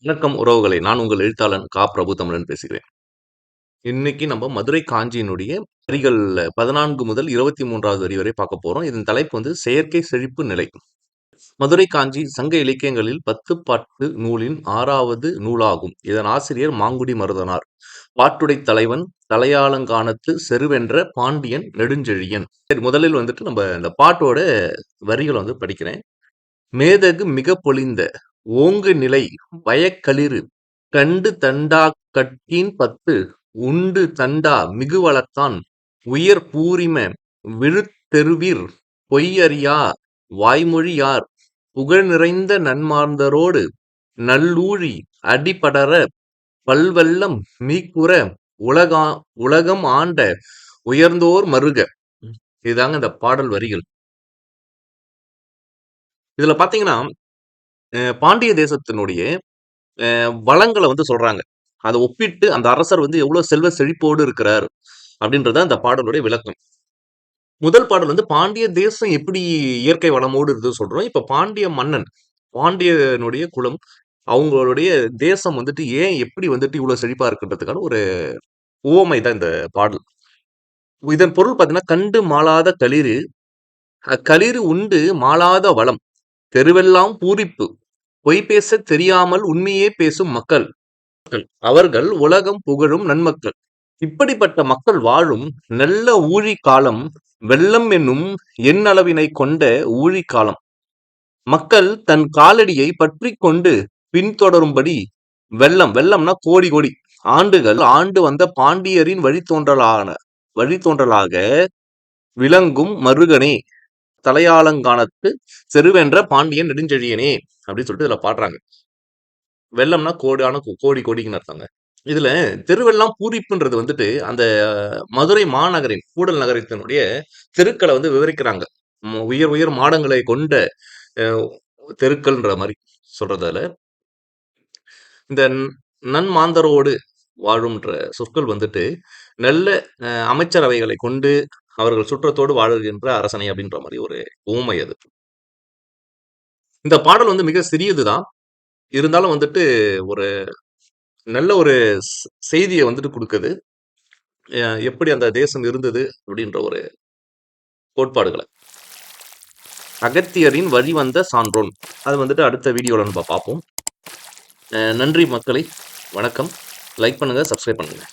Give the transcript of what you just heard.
வணக்கம் உறவுகளே! நான் உங்கள் எழுத்தாளன் கா. பிரபுதமிழன் பேசுகிறேன். இன்னைக்கு நம்ம மதுரை காஞ்சியினுடைய வரிகள்ல 14 முதல் 23வது வரி வரை பார்க்க போறோம். இதன் தலைப்பு செயற்கை செழிப்பு நிலை. மதுரை காஞ்சி சங்க இலக்கியங்களில் 10 பாட்டு நூலின் 6வது நூலாகும். இதன் ஆசிரியர் மாங்குடி மருதனார். பாட்டுடைத் தலைவன் தலையாலங்கானத்து செருவென்ற பாண்டியன் நெடுஞ்செழியன். சரி, முதலில் நம்ம இந்த பாட்டோட வரிகள படிக்கிறேன். மேதகு மிகப் பொலிந்த ஓங்கு நிலை வயக்களிறு கண்டு தண்டாக் கட்டின் பத்து உண்டு தண்டா மிகுவளத்தான் உயர் பூரிம விழுத்தெருவிற் பொய்யறியா வாய்மொழியார் புகழ் நிறைந்த நன்மார்ந்தரோடு நல்லூழி அடிபடர பல்வெல்லம் மீக்குற உலகம் ஆண்ட உயர்ந்தோர் மருக. இதுதாங்க இந்த பாடல் வரிகள். இதுல பாத்தீங்கன்னா பாண்டிய தேசத்தினுடைய வளங்களை சொல்றாங்க. அதை ஒப்பிட்டு அந்த அரசர் எவ்வளவு செல்வ செழிப்போடு இருக்கிறார் அப்படின்றத அந்த பாடலுடைய விளக்கம். முதல் பாடல் பாண்டிய தேசம் எப்படி இயற்கை வளமோடு இருந்து சொல்றோம். இப்ப பாண்டிய மன்னன், பாண்டியனுடைய குலம், அவங்களுடைய தேசம் ஏன் எப்படி இவ்வளவு செழிப்பா இருக்குன்றதுக்கான ஒரு உவமை தான் இந்த பாடல். இதன் பொருள் பாத்தீங்கன்னா, கண்டு மாளாத களிறு, அக்களிறு உண்டு மாளாத வளம், தெருவெல்லாம் பூரிப்பு, பொய் பேச தெரியாமல் உண்மையே பேசும் மக்கள், அவர்கள் உலகம் புகழும் நன்மக்கள். இப்படிப்பட்ட மக்கள் வாழும் நல்ல ஊழி காலம் வெள்ளம் என்னும் எண்ணளவினை கொண்ட ஊழி காலம். மக்கள் தன் காலடியை பற்றி கொண்டு பின்தொடரும்படி வெள்ளம்னா கோடி கோடி ஆண்டுகள் ஆண்டு வந்த பாண்டியரின் வழித்தோன்றலாக விளங்கும் மருகனே, தலையாலங்கானத்து செருவென்ற பாண்டியன் நெடுஞ்செழியனே அப்படின்னு சொல்லிட்டு இதுல பாடுறாங்க. வெள்ளம்னா கோடி கோடிக்குன்னு அர்த்தங்க. இதுல தெருவெல்லாம் பூரிப்புன்றது அந்த மதுரை மாநகரின் கூடல் நகரத்தினுடைய தெருக்களை விவரிக்கிறாங்க. உயர் உயர் மாடங்களை கொண்ட தெருக்கள்ன்ற மாதிரி சொல்றதால இந்த நன்மாந்தரோடு வாழும்ன்ற சொற்கள் நல்ல அமைச்சரவைகளை கொண்டு அவர்கள் சுற்றத்தோடு வாழுகின்ற அரசனை அப்படின்ற மாதிரி ஒரு ஊமை அது. இந்த பாடல் மிக சிறியதுதான், இருந்தாலும் ஒரு நல்ல ஒரு செய்தியை கொடுக்குது. எப்படி அந்த தேசம் இருந்தது அப்படின்ற ஒரு கோட்பாடுகளை. அகத்தியரின் வழிவந்த சான்றோன், அது அடுத்த வீடியோல நம்ம பார்ப்போம். நன்றி மக்களை, வணக்கம். லைக் பண்ணுங்க, சப்ஸ்கிரைப் பண்ணுங்க.